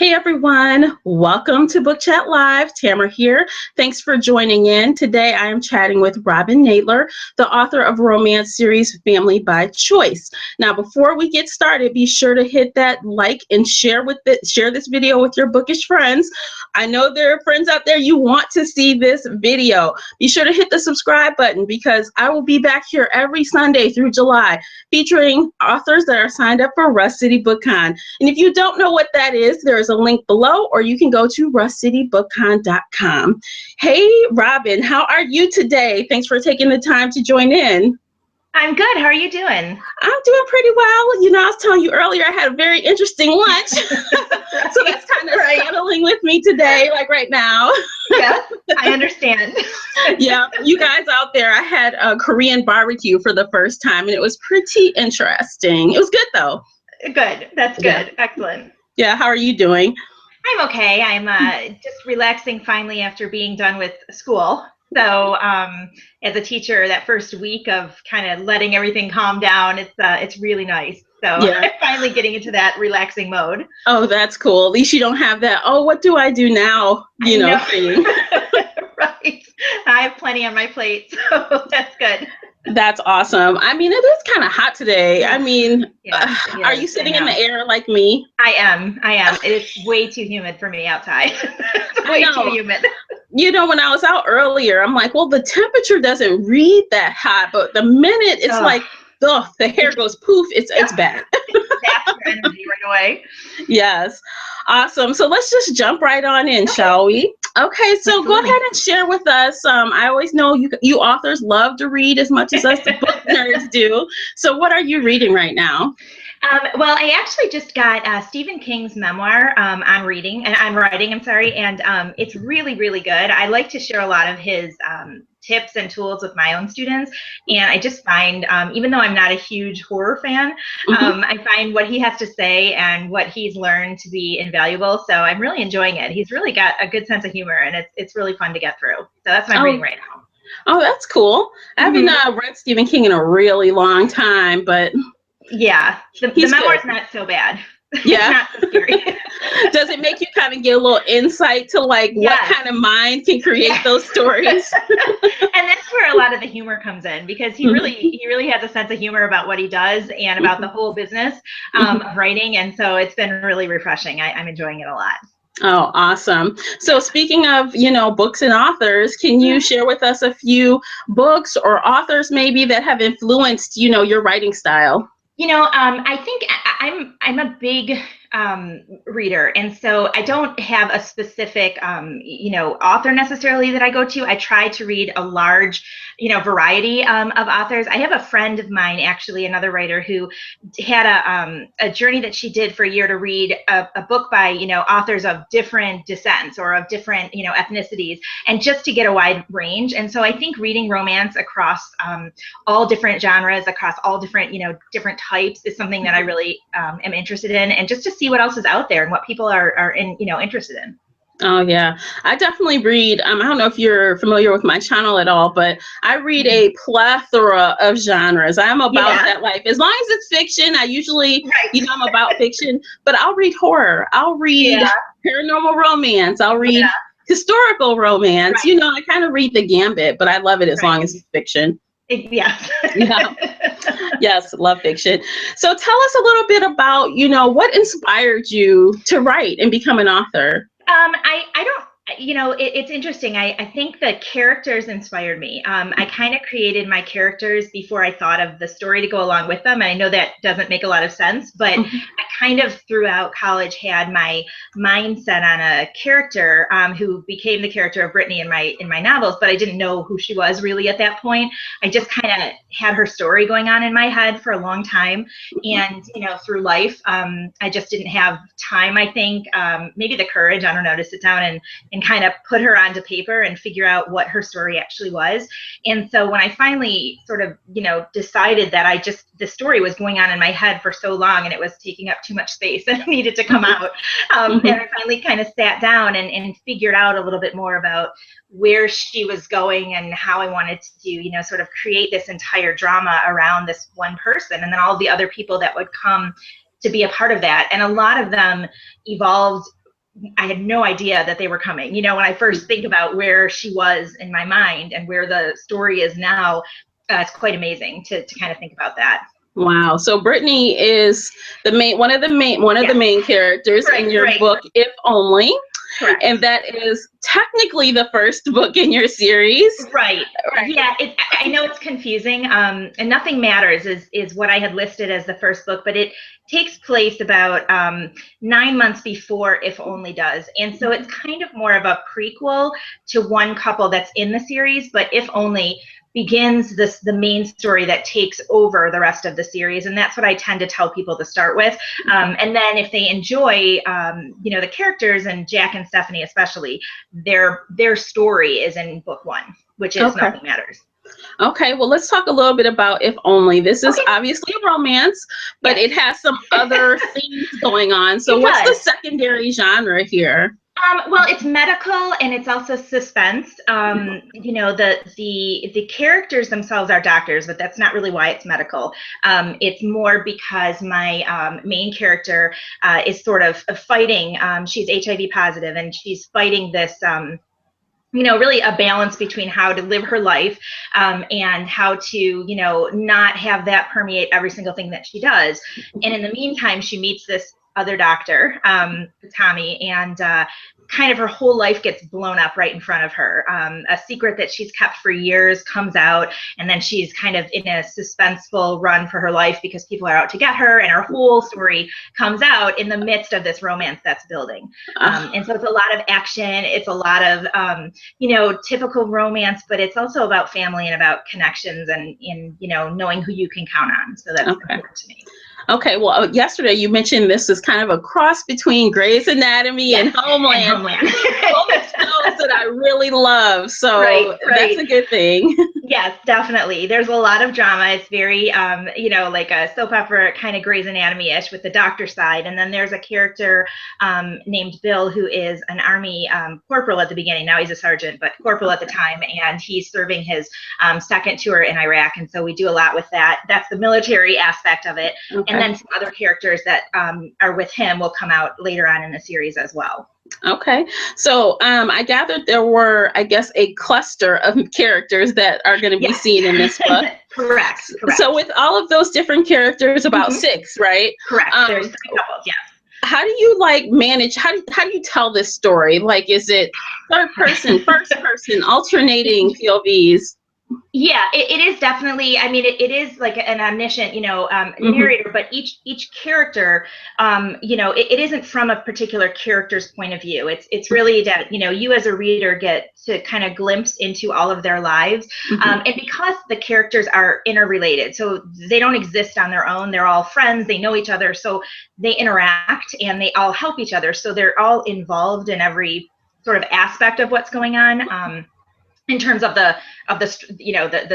Hey everyone, welcome to Book Chat Live. Tamara here. Thanks for joining in. Today I am chatting with Robin Nadler, the author of romance series Family by Choice. Now, before we get started, be sure to hit that like and share this video with your bookish friends. I know there are friends out there you want to see this video. Be sure to hit the subscribe button because I will be back here every Sunday through July featuring authors that are signed up for Rush City BookCon. And if you don't know what that is, there is a link below, or you can go to rushcitybookcon.com. Hey, Robin, how are you today? Thanks for taking the time to join in. I'm good. How are you doing? I'm doing pretty well. You know, I was telling you earlier, I had a very interesting lunch. So that's kind of settling with me today, like right now. Yeah, I understand. Yeah, you guys out there, I had a Korean barbecue for the first time, and it was pretty interesting. It was good, though. Good. That's good. Yeah. Excellent. Yeah, how are you doing? I'm okay. I'm just relaxing finally after being done with school. So as a teacher, that first week of kind of letting everything calm down, it's really nice. So Yeah. I'm finally getting into that relaxing mode. Oh, that's cool. At least you don't have that, oh, what do I do now, thing. Right. I have plenty on my plate, so that's good. That's awesome. I mean, it is kind of hot today. I mean, are you sitting in the air like me? I am. It's way too humid for me outside. It's way too humid. You know, when I was out earlier, I'm like, well, the temperature doesn't read that hot, but the minute it's like, the hair goes poof, it's bad. That's your energy right away. Yes. Awesome. So let's just jump right on in, shall we? Okay, so go ahead and share with us. I always know you authors love to read as much as us book nerds do. So what are you reading right now? Well, I actually just got Stephen King's memoir on writing, and it's really, really good. I like to share a lot of his tips and tools with my own students, and I just find, even though I'm not a huge horror fan, I find what he has to say and what he's learned to be invaluable. So I'm really enjoying it. He's really got a good sense of humor, and it's really fun to get through. So that's what I'm reading right now. Oh, that's cool. I haven't read Stephen King in a really long time, but yeah, the memoir's not so bad. Yeah. It's not so scary. Does it make you kind of get a little insight to like what kind of mind can create those stories? And that's where a lot of the humor comes in, because he really has a sense of humor about what he does and about the whole business of writing. And so it's been really refreshing. I'm enjoying it a lot. Oh, awesome. So speaking of, books and authors, can you share with us a few books or authors maybe that have influenced, your writing style? I think I'm a big reader, and so I don't have a specific author necessarily that I go to. I try to read a large variety of authors. I have a friend of mine, actually another writer, who had a journey that she did for a year to read a book by authors of different descents or of different ethnicities, and just to get a wide range. And so I think reading romance across all different genres, across all different different types, is something that I really am interested in, and just to see what else is out there and what people are interested in. Oh, yeah. I definitely read. I don't know if you're familiar with my channel at all, but I read a plethora of genres. I'm about that life. As long as it's fiction, I usually, I'm about fiction, but I'll read horror. I'll read paranormal romance. I'll read historical romance. I kind of read the gambit, but I love it as long as it's fiction. Yes. Yes, love fiction. So tell us a little bit about, what inspired you to write and become an author? I don't, it's interesting. I think the characters inspired me. I kind of created my characters before I thought of the story to go along with them. And I know that doesn't make a lot of sense, but I kind of throughout college had my mindset on a character who became the character of Brittany in my novels, but I didn't know who she was really at that point. I just kind of had her story going on in my head for a long time. And, through life, I just didn't have time, I think, maybe the courage, I don't know, to sit down and kind of put her onto paper and figure out what her story actually was. And so when I finally sort of, decided that the story was going on in my head for so long and it was taking up too much space and it needed to come out. And I finally kind of sat down and figured out a little bit more about where she was going and how I wanted to, sort of create this entire drama around this one person, and then all the other people that would come to be a part of that. And a lot of them evolved I had no idea that they were coming. You know, when I first think about where she was in my mind and where the story is now, it's quite amazing to kind of think about that. Wow. So Brittany is one of the main characters in your book, If Only. Correct. And that is technically the first book in your series. Right. Yeah, I know it's confusing. And Nothing Matters is what I had listed as the first book, but it takes place about 9 months before If Only does. And so it's kind of more of a prequel to one couple that's in the series, but If Only begins the main story that takes over the rest of the series, and that's what I tend to tell people to start with. And then if they enjoy the characters, and Jack and Stephanie especially, their story is in book 1, which is Nothing Matters. Okay, well, let's talk a little bit about If Only. This is obviously a romance, but it has some other themes going on. So what's the secondary genre here? Well, it's medical and it's also suspense. The characters themselves are doctors, but that's not really why it's medical. It's more because my main character is sort of fighting. She's HIV positive, and she's fighting this. Really a balance between how to live her life and how to, not have that permeate every single thing that she does. And in the meantime, she meets this other doctor, Tommy, and kind of her whole life gets blown up right in front of her. A secret that she's kept for years comes out, and then she's kind of in a suspenseful run for her life because people are out to get her, and her whole story comes out in the midst of this romance that's building. And so it's a lot of action. It's a lot of, typical romance, but it's also about family and about connections and knowing who you can count on. So that's important to me. Okay, well, yesterday you mentioned this is kind of a cross between Grey's Anatomy and Homeland. Both shows that I really love, so that's a good thing. Yes, definitely. There's a lot of drama. It's very, like a soap opera kind of Grey's Anatomy-ish with the doctor side. And then there's a character named Bill who is an Army corporal at the beginning. Now he's a sergeant, but corporal at the time. And he's serving his second tour in Iraq. And so we do a lot with that. That's the military aspect of it. Okay. And then some other characters that are with him will come out later on in the series as well. Okay, so I gathered there were, I guess, a cluster of characters that are going to be seen in this book. Correct. So with all of those different characters, about 6, right? Correct. There's 3 couples, yes. How do you manage? How do you tell this story? Is it third person, first person, alternating POVs? Yeah, it is definitely. I mean, it is like an omniscient, narrator, but each character, it isn't from a particular character's point of view. It's really that you as a reader get to kind of glimpse into all of their lives, and because the characters are interrelated, so they don't exist on their own. They're all friends. They know each other, so they interact and they all help each other. So they're all involved in every sort of aspect of what's going on. In terms of the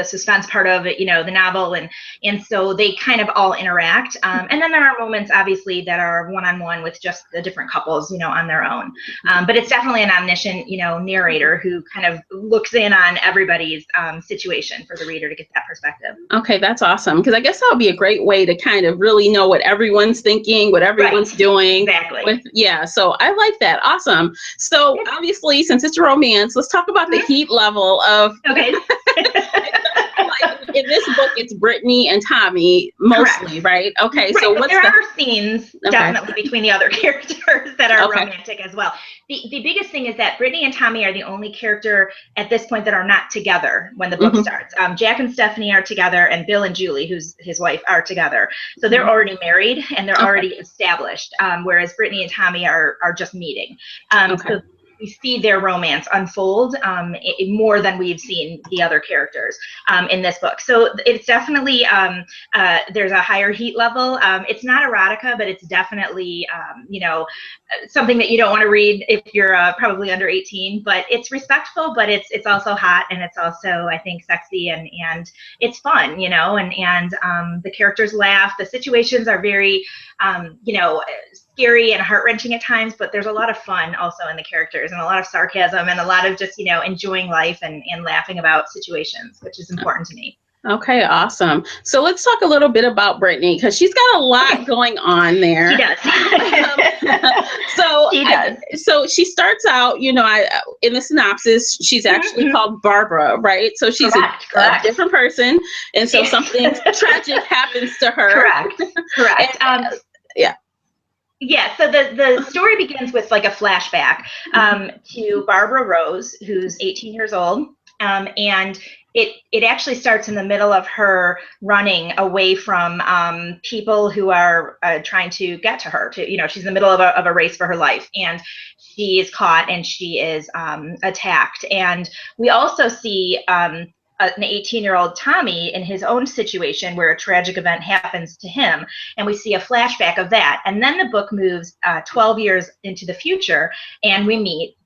suspense part of it, the novel, and so they kind of all interact. And then there are moments, obviously, that are one-on-one with just the different couples, on their own. But it's definitely an omniscient, narrator who kind of looks in on everybody's situation for the reader to get that perspective. Okay, that's awesome, because I guess that would be a great way to kind of really know what everyone's thinking, what everyone's doing. Exactly. So I like that. Awesome. So obviously, since it's a romance, let's talk about the heat level of in this book it's Brittany and Tommy mostly. Right? Okay, so what's there are scenes definitely between the other characters that are romantic as well. The biggest thing is that Brittany and Tommy are the only character at this point that are not together when the book starts. Jack and Stephanie are together, and Bill and Julie, who's his wife, are together. So they're already married and they're already established, whereas Brittany and Tommy are just meeting. So we see their romance unfold more than we've seen the other characters in this book. So it's definitely, there's a higher heat level. It's not erotica, but it's definitely, something that you don't want to read if you're probably under 18, but it's respectful, but it's also hot, and it's also, I think, sexy, and it's fun, and the characters laugh. The situations are very, scary and heart-wrenching at times, but there's a lot of fun also in the characters, and a lot of sarcasm, and a lot of just, enjoying life and laughing about situations, which is important to me. Okay, awesome. So let's talk a little bit about Brittany, because she's got a lot going on there. She does. So She does. So she starts out, in the synopsis, she's actually called Barbara, right? So she's a different person. And so something tragic happens to her. Correct. Yeah. Yeah, so the story begins with like a flashback to Barbara Rose, who's 18 years old. And it actually starts in the middle of her running away from people who are trying to get to her. She's in the middle of a race for her life, and she is caught and she is attacked. And we also see an 18-year-old Tommy in his own situation where a tragic event happens to him, and we see a flashback of that. And then the book moves 12 years into the future, and we meet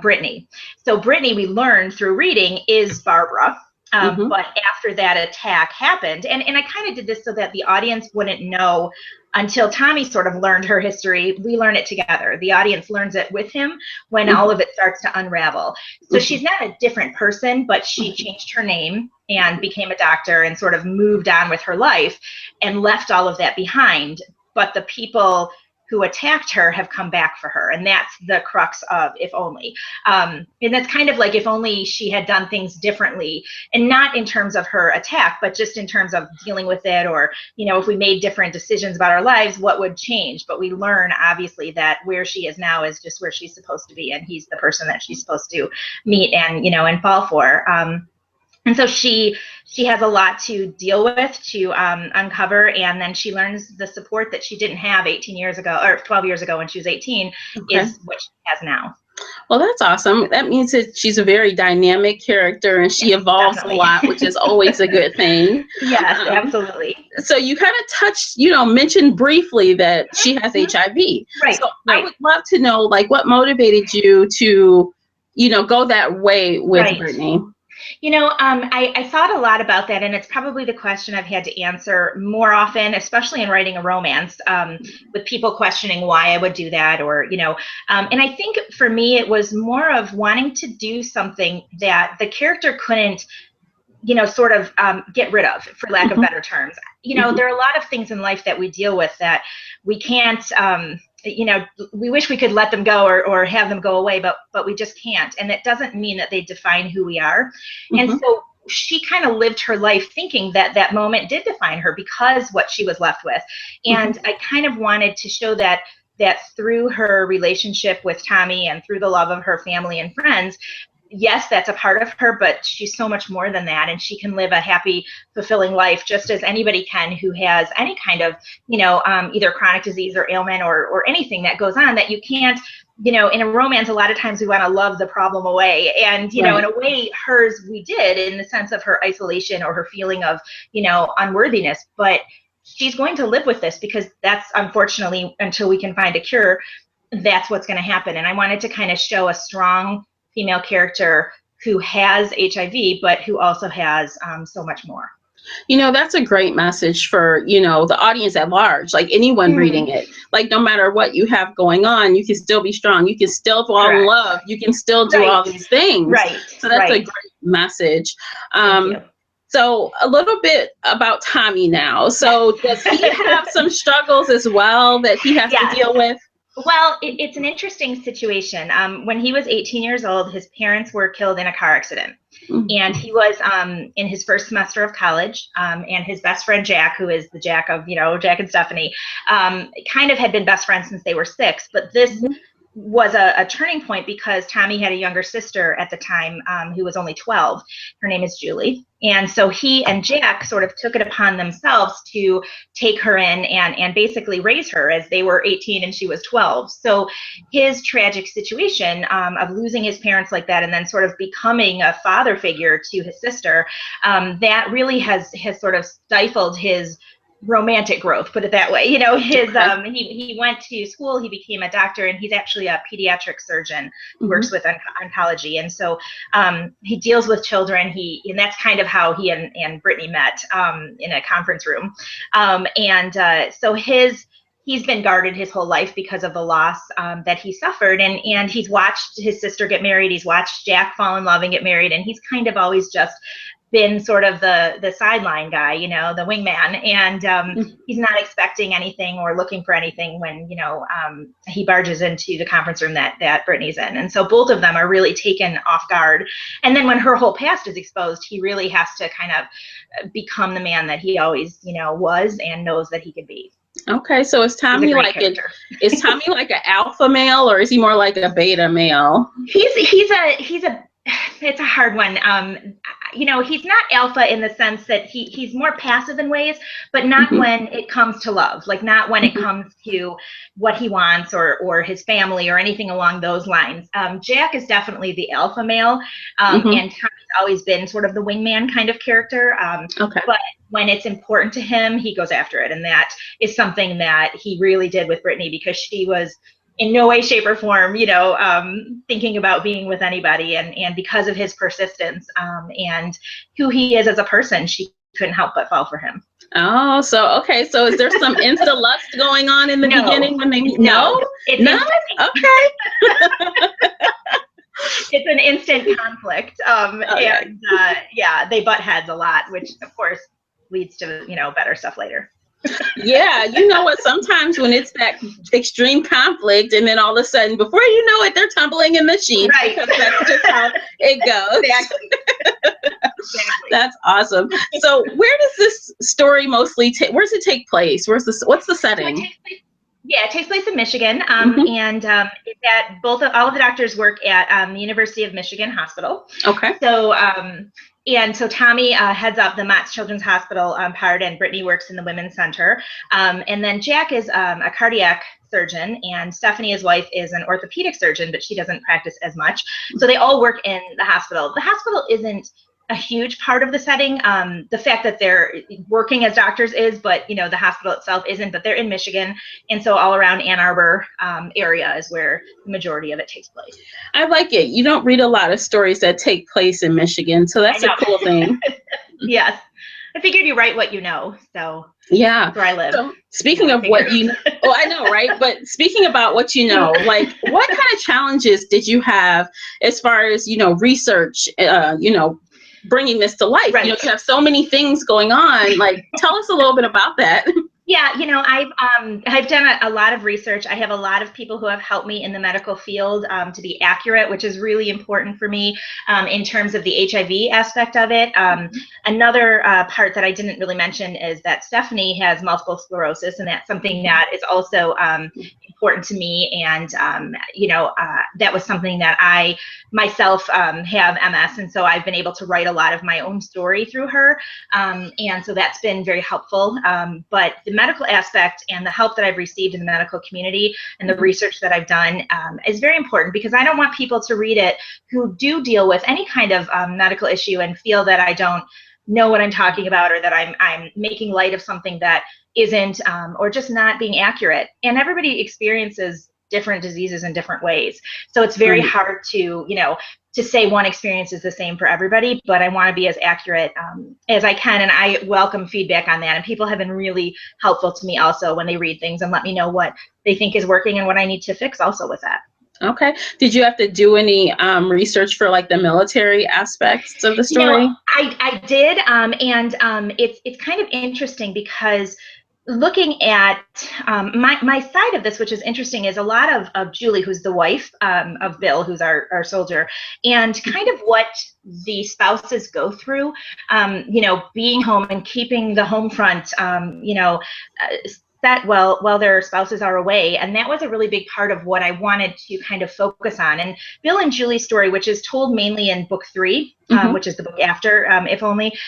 Brittany. So Brittany, we learned through reading, is Barbara. But after that attack happened, and I kind of did this so that the audience wouldn't know until Tommy sort of learned her history. We learn it together. The audience learns it with him when all of it starts to unravel. So she's not a different person, but she changed her name and became a doctor and sort of moved on with her life and left all of that behind. But the people who attacked her have come back for her, and that's the crux of If Only. And that's kind of like if only she had done things differently, and not in terms of her attack, but just in terms of dealing with it, or if we made different decisions about our lives, what would change. But we learn obviously that where she is now is just where she's supposed to be, and he's the person that she's supposed to meet and fall for. And so she has a lot to deal with, to uncover, and then she learns the support that she didn't have 18 years ago, or 12 years ago when she was 18, is what she has now. Well, that's awesome. That means that she's a very dynamic character, and she evolves a lot, which is always a good thing. Yes, absolutely. So you kind of mentioned briefly that she has HIV. Right. So I would love to know, what motivated you to, go that way with Brittany? I thought a lot about that, and it's probably the question I've had to answer more often, especially in writing a romance, with people questioning why I would do that, or, and I think for me, it was more of wanting to do something that the character couldn't, sort of get rid of, for lack of better terms. There are a lot of things in life that we deal with that we can't, we wish we could let them go or have them go away, but we just can't. And it doesn't mean that they define who we are. And so she kind of lived her life thinking that that moment did define her, because what she was left with. And I kind of wanted to show that through her relationship with Tommy and through the love of her family and friends, yes, that's a part of her, but she's so much more than that, and she can live a happy, fulfilling life just as anybody can who has any kind of, either chronic disease or ailment or anything that goes on that you can't, in a romance, a lot of times we want to love the problem away, and in a way, hers we did, in the sense of her isolation or her feeling of, unworthiness, but she's going to live with this, because that's, unfortunately, until we can find a cure, that's what's going to happen. And I wanted to kind of show a strong female character who has HIV, but who also has so much more. That's a great message for, the audience at large, anyone reading it. No matter what you have going on, you can still be strong. You can still fall in love. You can still do all these things. Right. So that's a great message. So a little bit about Tommy now. So does he have some struggles as well that he has to deal with? Well, it's an interesting situation. When he was 18 years old, his parents were killed in a car accident. And he was in his first semester of college, and his best friend, Jack, who is the Jack of, Jack and Stephanie, kind of had been best friends since they were 6. But this was a turning point, because Tommy had a younger sister at the time who was only 12. Her name is Julie. And so he and Jack sort of took it upon themselves to take her in and basically raise her, as they were 18 and she was 12. So his tragic situation of losing his parents like that, and then sort of becoming a father figure to his sister, that really has sort of stifled his romantic growth, put it that way. He went to school, he became a doctor, and he's actually a pediatric surgeon who works with oncology. And so he deals with children. And that's kind of how he and Brittany met in a conference room. So he's been guarded his whole life because of the loss that he suffered. And he's watched his sister get married. He's watched Jack fall in love and get married. And he's kind of always just been sort of the sideline guy, you know, the wingman, and he's not expecting anything or looking for anything when, you know, he barges into the conference room that Brittany's in. And so both of them are really taken off guard. And then when her whole past is exposed, he really has to kind of become the man that he always, you know, was and knows that he could be. Okay, so is Tommy like is Tommy like an alpha male, or is he more like a beta male? He's a it's a hard one. You know, he's not alpha in the sense that he's more passive in ways, but not when it comes to love, like not when it comes to what he wants or his family or anything along those lines. Jack is definitely the alpha male, and Tommy's always been sort of the wingman kind of character. But when it's important to him, he goes after it. And that is something that he really did with Brittany, because she was in no way, shape, or form, you know, thinking about being with anybody. And because of his persistence and who he is as a person, she couldn't help but fall for him. Oh, so okay. So is there some insta lust going on in the beginning when they No? It's Okay. It's an instant conflict. And yeah, they butt heads a lot, which of course leads to, you know, better stuff later. Yeah, you know what? Sometimes when it's that extreme conflict, and then all of a sudden, before you know it, they're tumbling in the sheets. Right. Because that's just how it goes. Exactly. That's awesome. So, where does this story mostly take? Where does it take place? What's the setting? So it takes place in Michigan, and it's at all of the doctors work at the University of Michigan Hospital. Okay. So Tommy heads up the Mott's Children's Hospital part, and Brittany works in the Women's Center. And then Jack is a cardiac surgeon, and Stephanie, his wife, is an orthopedic surgeon, but she doesn't practice as much. So they all work in the hospital. The hospital isn't a huge part of the setting. The fact that they're working as doctors is, but you know, the hospital itself isn't, but they're in Michigan. And so all around Ann Arbor area is where the majority of it takes place. I like it. You don't read a lot of stories that take place in Michigan. So that's a cool thing. Yes. I figured you write what you know. So yeah, that's where I live. So speaking of what you know, well, I know, right? But speaking about what you know, like what kind of challenges did you have as far as, you know, research, you know, bringing this to life? Right. You know, you have so many things going on. Like, tell us a little bit about that. Yeah, you know, I've done a lot of research. I have a lot of people who have helped me in the medical field to be accurate, which is really important for me in terms of the HIV aspect of it. Another part that I didn't really mention is that Stephanie has multiple sclerosis, and that's something that is also important to me. And, you know, that was something that I myself have MS, and so I've been able to write a lot of my own story through her. And so that's been very helpful. But the medical aspect and the help that I've received in the medical community and the research that I've done is very important, because I don't want people to read it who do deal with any kind of medical issue and feel that I don't know what I'm talking about, or that I'm making light of something that isn't, or just not being accurate. And everybody experiences different diseases in different ways. So it's very hard to, you know, to say one experience is the same for everybody, but I want to be as accurate as I can. And I welcome feedback on that. And people have been really helpful to me also when they read things and let me know what they think is working and what I need to fix also with that. Okay. Did you have to do any research for like the military aspects of the story? You know, I did. And it's kind of interesting, because looking at my side of this, which is interesting, is a lot of Julie, who's the wife of Bill, who's our soldier, and kind of what the spouses go through, you know, being home and keeping the home front, you know, set while their spouses are away. And that was a really big part of what I wanted to kind of focus on. And Bill and Julie's story, which is told mainly in book 3, which is the book after, If Only,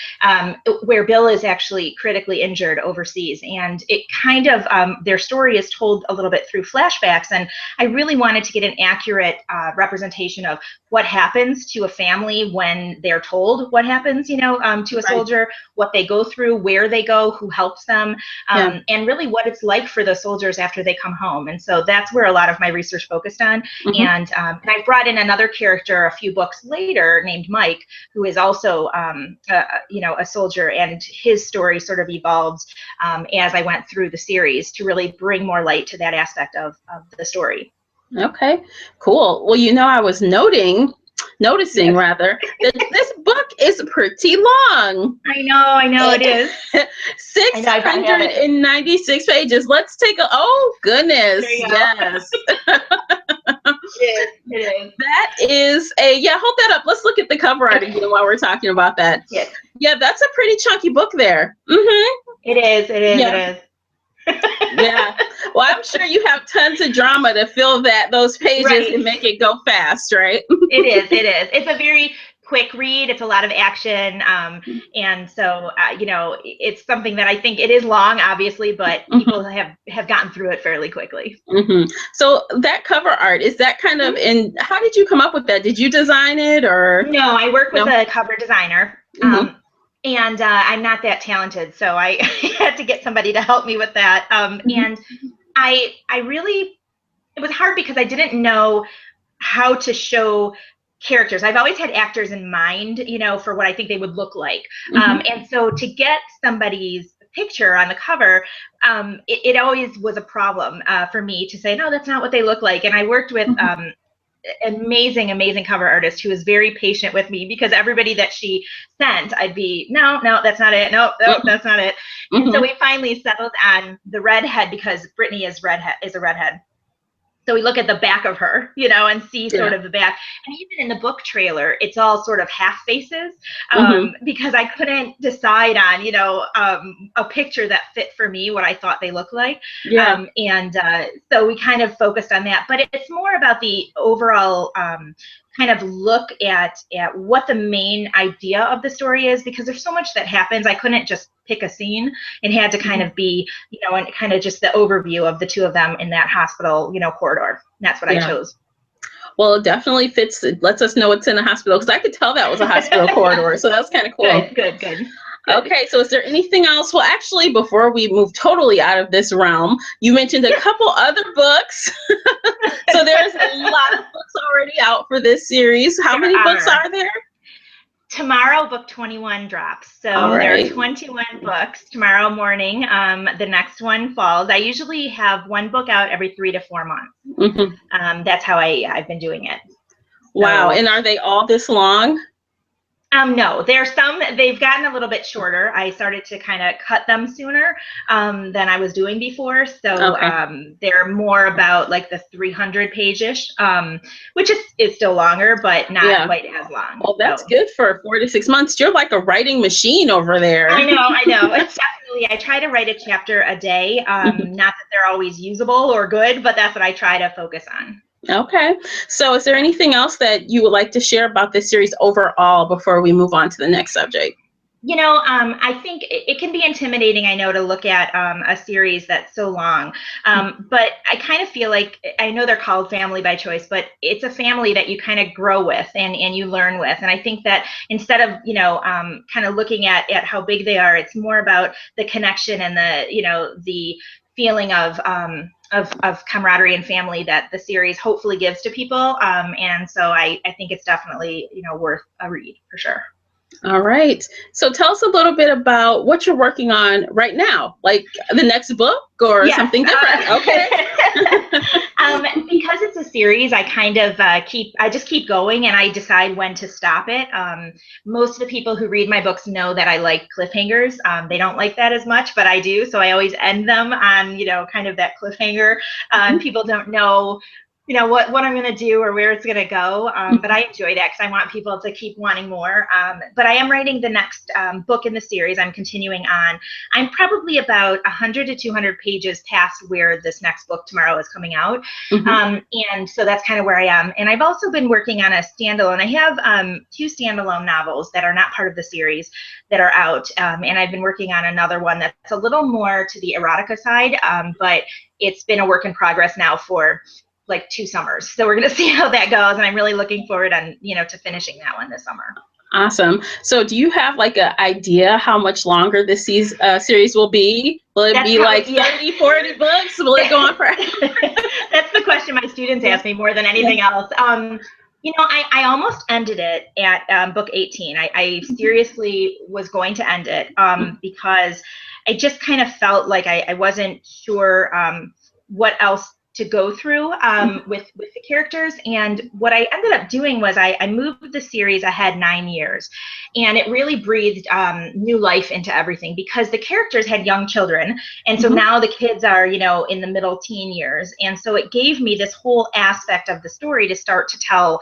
where Bill is actually critically injured overseas. And it kind of, their story is told a little bit through flashbacks. And I really wanted to get an accurate representation of what happens to a family when they're told what happens, you know, to a soldier, what they go through, where they go, who helps them, and really what it's like for the soldiers after they come home. And so that's where a lot of my research focused on. And I brought in another character a few books later named Mike, who is also, you know, a soldier, and his story sort of evolved as I went through the series to really bring more light to that aspect of the story. Okay, cool. Well, you know, I was noticing rather that this book is pretty long. I know it is. I know, I probably have it. 696 pages. Let's take a, oh goodness, There you go. yes. It is. That is a, yeah, hold that up. Let's look at the cover art again while we're talking about that. Yes. Yeah, that's a pretty chunky book there. Mm-hmm. It is. Yeah. It is. Yeah. Well, I'm sure you have tons of drama to fill those pages Right. and make it go fast, right? It is. It's a very quick read. It's a lot of action. And so, it's something that I think it is long, obviously, but people have gotten through it fairly quickly. Mm-hmm. So that cover art, is that kind of, and how did you come up with that? Did you design it or? No, I work with a cover designer. And I'm not that talented, so I had to get somebody to help me with that. And I really, it was hard because I didn't know how to show characters. I've always had actors in mind, for what I think they would look like. And so to get somebody's picture on the cover, it always was a problem for me to say, no, that's not what they look like. And I worked with amazing cover artist who was very patient with me, because everybody that she sent, I'd be, no, that's not it. No, that's not it. And so we finally settled on the redhead, because Brittany is a redhead. So we look at the back of her, and see sort of the back. And even in the book trailer, it's all sort of half faces, because I couldn't decide on, a picture that fit for me, what I thought they looked like. Yeah. So we kind of focused on that. But it's more about the overall kind of look at what the main idea of the story is, because there's so much that happens. I couldn't just pick a scene, and had to kind of be, and kind of just the overview of the two of them in that hospital, corridor. And that's what I chose. Well, it definitely fits. It lets us know it's in a hospital, because I could tell that was a hospital corridor. So that's kind of cool. Good. Okay, so is there anything else? Well, actually, before we move totally out of this realm, you mentioned a couple other books. So there's a lot of books already out for this series. How many books are there? Tomorrow, book 21 drops. So there are 21 books tomorrow morning. The next one falls. I usually have one book out every 3 to 4 months. That's how I've been doing it. Wow. And are they all this long? No, there's some, they've gotten a little bit shorter. I started to kind of cut them sooner than I was doing before. So they're more about like the 300 page-ish, which is still longer, but not quite as long. Well, that's good for 4 to 6 months. You're like a writing machine over there. I know. It's definitely, I try to write a chapter a day. Not that they're always usable or good, but that's what I try to focus on. Okay. So is there anything else that you would like to share about this series overall before we move on to the next subject? I think it can be intimidating, I know, to look at a series that's so long. But I kind of feel like, I know they're called Family by Choice, but it's a family that you kind of grow with and you learn with. And I think that instead of, kind of looking at how big they are, it's more about the connection and the feeling of camaraderie and family that the series hopefully gives to people. And so I think it's definitely, worth a read for sure. All right. So tell us a little bit about what you're working on right now, like the next book or something different. Okay. Because it's a series, I kind of just keep going, and I decide when to stop it. Most of the people who read my books know that I like cliffhangers. They don't like that as much, but I do. So I always end them on, kind of that cliffhanger. People don't know what I'm going to do or where it's going to go. But I enjoy that because I want people to keep wanting more. But I am writing the next book in the series. I'm continuing on. I'm probably about 100 to 200 pages past where this next book tomorrow is coming out. And so that's kind of where I am. And I've also been working on a standalone. I have 2 standalone novels that are not part of the series that are out. And I've been working on another one that's a little more to the erotica side. But it's been a work in progress now for like 2 summers. So we're going to see how that goes. And I'm really looking forward to finishing that one this summer. Awesome. So do you have like an idea how much longer this series will be? Will it be like 30, 40 books? Will it go on forever? That's the question my students ask me more than anything else. I almost ended it at book 18. I seriously was going to end it because I just kind of felt like I wasn't sure what else go through with the characters. And what I ended up doing was I moved the series ahead 9 years, and it really breathed new life into everything because the characters had young children, and so now the kids are, you know, in the middle teen years, and so it gave me this whole aspect of the story to start to tell,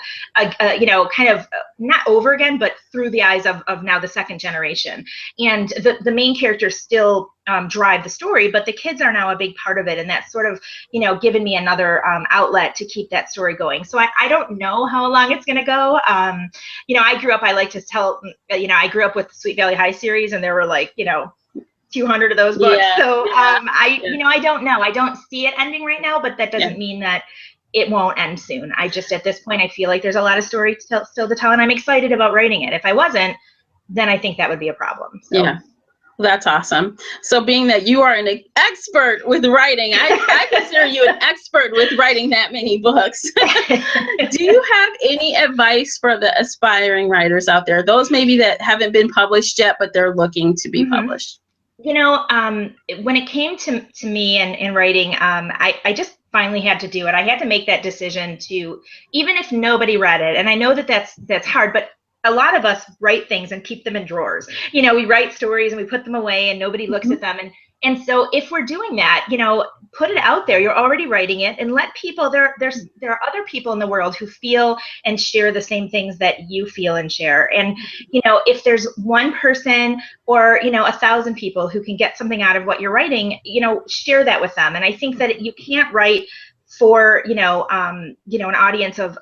you know, kind of not over again, but through the eyes of now the second generation. And the main characters still drive the story, but the kids are now a big part of it, and that's sort of, you know, given me another outlet to keep that story going. So I don't know how long it's going to go. You know, I grew up, I like to tell, you know, I grew up with the Sweet Valley High series, and there were like, you know, 200 of those books. So you know, I don't know. I don't see it ending right now, but that doesn't mean that it won't end soon. I just, at this point, I feel like there's a lot of story still to tell, and I'm excited about writing it. If I wasn't, then I think that would be a problem. So. Yeah. That's awesome. So being that you are an expert with writing, I consider you an expert with writing that many books. Do you have any advice for the aspiring writers out there, those maybe that haven't been published yet, but they're looking to be published? You know, when it came to me and writing, I just finally had to do it. I had to make that decision to, even if nobody read it, and I know that that's hard, but a lot of us write things and keep them in drawers. You know, we write stories and we put them away and nobody looks at them. And so if we're doing that, you know, put it out there. You're already writing it, and let people, there are other people in the world who feel and share the same things that you feel and share. And, you know, if there's one person or, you know, 1,000 people who can get something out of what you're writing, you know, share that with them. And I think that you can't write for, you know, an audience of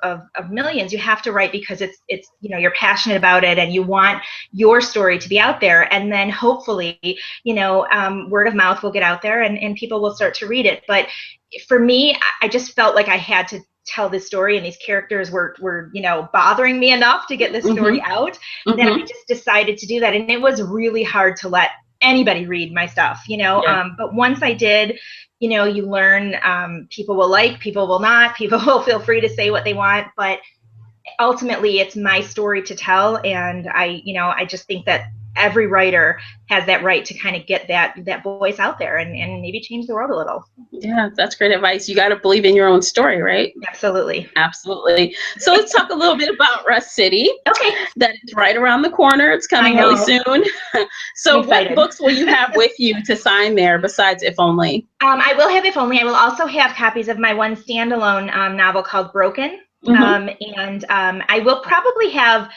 millions. You have to write because it's, you know, you're passionate about it and you want your story to be out there. And then hopefully, you know, word of mouth will get out there and people will start to read it. But for me, I just felt like I had to tell this story, and these characters were, you know, bothering me enough to get this story out that I just decided to do that. And it was really hard to let anybody read my stuff, you know, but once I did, you know, you learn, people will like, people will not, people will feel free to say what they want, but ultimately it's my story to tell. And I just think that every writer has that right to kind of get that voice out there and maybe change the world a little. Yeah, that's great advice. You got to believe in your own story, right? Absolutely. Absolutely. So let's talk a little bit about Rust City. Okay. That is right around the corner. It's coming really soon. So what books will you have with you to sign there besides If Only? I will have If Only. I will also have copies of my one standalone novel called Broken. And I will probably have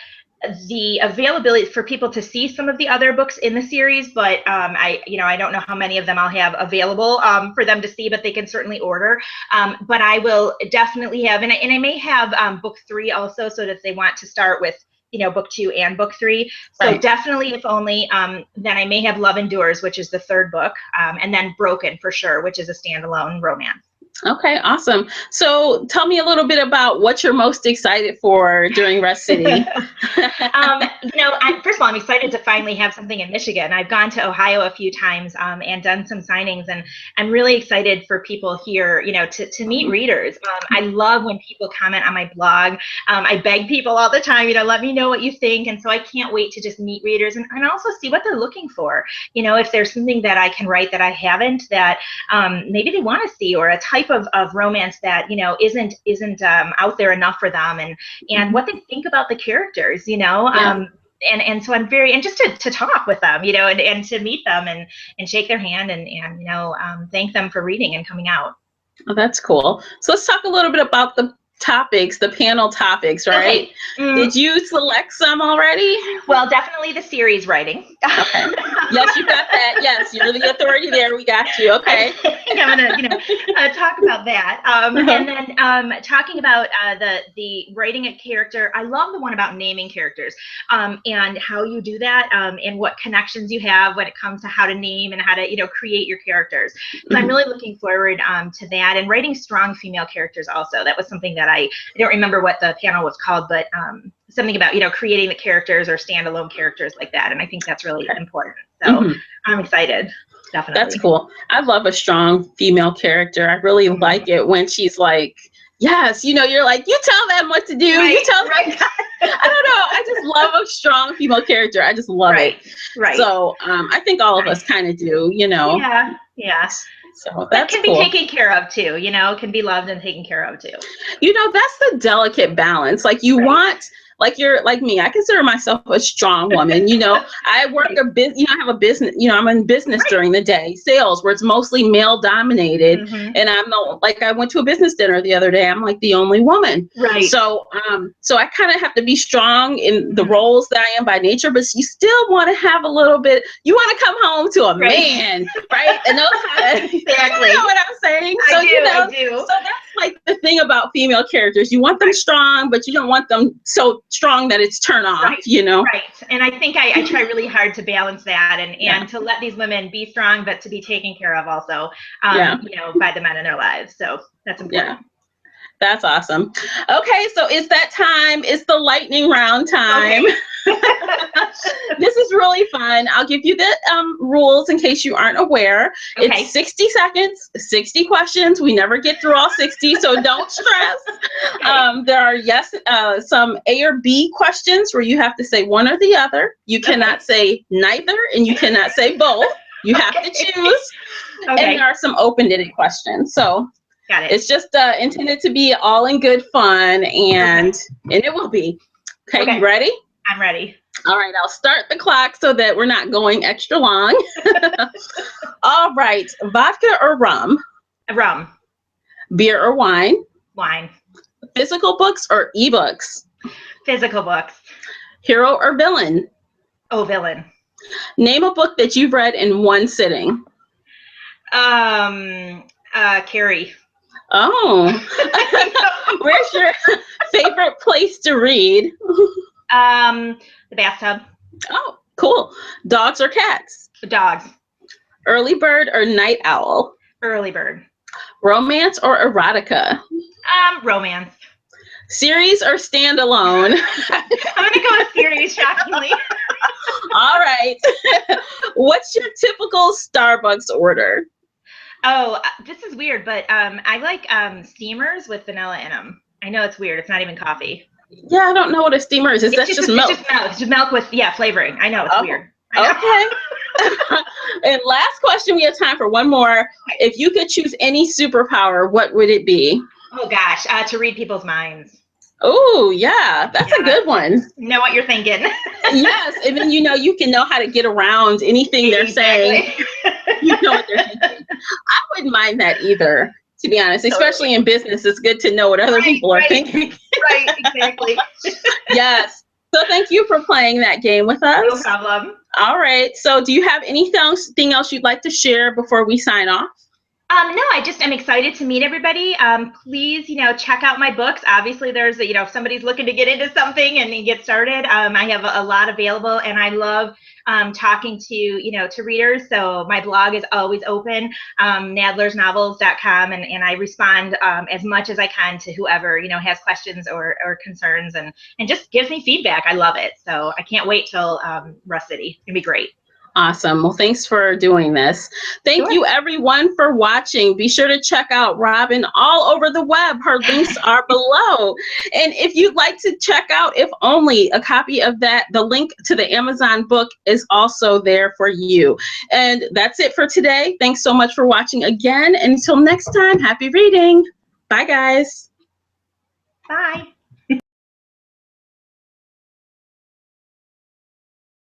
the availability for people to see some of the other books in the series, but I don't know how many of them I'll have available for them to see, but they can certainly order. But I will definitely have, and I may have book 3 also, so that if they want to start with, you know, book 2 and book 3. So definitely If Only. Then I may have Love Endures, which is the 3rd book, and then Broken for sure, which is a standalone romance. Okay, awesome. So tell me a little bit about what you're most excited for during Rust City. You know, first of all, I'm excited to finally have something in Michigan. I've gone to Ohio a few times and done some signings, and I'm really excited for people here, you know, to meet readers. I love when people comment on my blog. I beg people all the time, you know, let me know what you think. And so I can't wait to just meet readers and also see what they're looking for. You know, if there's something that I can write that I haven't, that maybe they want to see, or a type of romance that, you know, isn't out there enough for them, and what they think about the characters, you know. And so I'm very, and just to talk with them, you know, and to meet them and shake their hand and you know, thank them for reading and coming out. Oh, that's cool. So let's talk a little bit about the topics, the panel topics, right? Okay. Did you select some already? Well, definitely the series writing. Okay. Yes, you got that. Yes, you're the authority there. We got you. Okay. I'm gonna, you know, talk about that. And then talking about the writing a character. I love the one about naming characters and how you do that and what connections you have when it comes to how to name and how to, you know, create your characters. So I'm really looking forward to that, and writing strong female characters also. That was something that I don't remember what the panel was called, but something about, you know, creating the characters or standalone characters like that. And I think that's really important. So I'm excited. Definitely. That's cool. I love a strong female character. I really like it when she's like, yes, you know, you're like, you tell them what to do. You tell them. I don't know. I just love a strong female character. I just love it. So I think all of us kind of do, you know. Yeah. So But that's can cool. be taken care of too, can be loved and taken care of too. That's the delicate balance. Like you want, like you're like me, I consider myself a strong woman. I work a business, I have a business, I'm in business during the day, sales, where it's mostly male dominated. And I went to a business dinner the other day. I'm like the only woman. Right. So I kind of have to be strong in the roles that I am by nature, but you still want to have a little bit, you want to come home to a man, right? And know how to, exactly. You know what I'm saying? So, I do. So that's like the thing about female characters. You want them strong, but you don't want them so strong that it's turn off, Right. And I think I try really hard to balance that and to let these women be strong, but to be taken care of also, by the men in their lives. So that's important. Yeah. That's awesome. Okay, so it's that time. It's the lightning round time. Okay. This is really fun. I'll give you the rules in case you aren't aware. Okay. It's 60 seconds, 60 questions. We never get through all 60, so don't stress. Okay. There are, some A or B questions where you have to say one or the other. You cannot say neither, and you cannot say both. You have to choose. Okay. And there are some open-ended questions. So got it. It's just intended to be all in good fun, and it will be. Okay, you ready? I'm ready. All right, I'll start the clock so that we're not going extra long. All right, vodka or rum? Rum. Beer or wine? Wine. Physical books or ebooks? Physical books. Hero or villain? Oh, villain. Name a book that you've read in one sitting. Carrie. Oh. Where's your favorite place to read? The bathtub. Oh, cool. Dogs or cats? Dogs. Early bird or night owl? Early bird. Romance or erotica? Romance. Series or standalone? I'm gonna go with series, shockingly. All right. What's your typical Starbucks order? Oh, this is weird, but I like steamers with vanilla in them. I know it's weird. It's not even coffee. Yeah, I don't know what a steamer is. That's just milk? It's just milk with flavoring. I know it's weird. Okay. And last question, we have time for one more. If you could choose any superpower, what would it be? Oh gosh, to read people's minds. Oh yeah, that's a good one. Know what you're thinking. Yes, and then you can know how to get around anything they're saying. You know what they're thinking. I wouldn't mind that either, to be honest. Especially in business, it's good to know what other people are thinking. Right, exactly. Yes. So thank you for playing that game with us. No problem. All right. So do you have anything else you'd like to share before we sign off? No, I'm excited to meet everybody. Please, check out my books. Obviously, there's, if somebody's looking to get into something and get started, I have a lot available, and I love talking to readers. So my blog is always open, nadlersnovels.com, and I respond as much as I can to whoever, has questions or concerns, and just gives me feedback. I love it. So I can't wait till Rush City. It's gonna be great. Awesome. Well, thanks for doing this. Thank you, everyone, for watching. Be sure to check out Robin all over the web. Her links are below. And if you'd like to check out, if only, a copy of the link to the Amazon book is also there for you. And that's it for today. Thanks so much for watching again. And until next time, happy reading. Bye, guys. Bye.